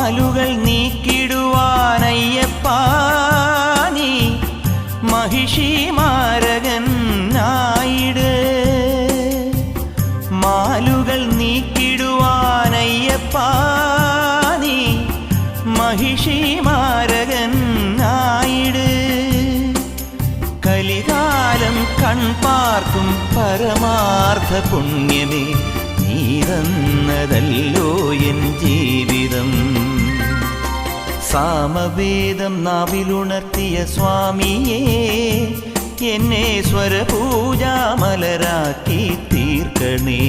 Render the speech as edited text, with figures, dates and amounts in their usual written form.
മാലുകൾ നീക്കിടുവാനയ്യപ്പാ നീ മഹിഷി മാരകനായിട്. മാലുകൾ നീക്കിടുവാനയ്യപ്പാ നീ മഹിഷി മാരകനായിട്. കലികാലം കൺപാർക്കും പരമാർത്ഥ പുണ്യമേ നീ തന്നതല്ലോ എൻ ജീവിതം. സാമവേദം നാവിലുണർത്തിയ സ്വാമിയേ എന്നെ സ്വരപൂജാമലരാക്കി തീർക്കണേ.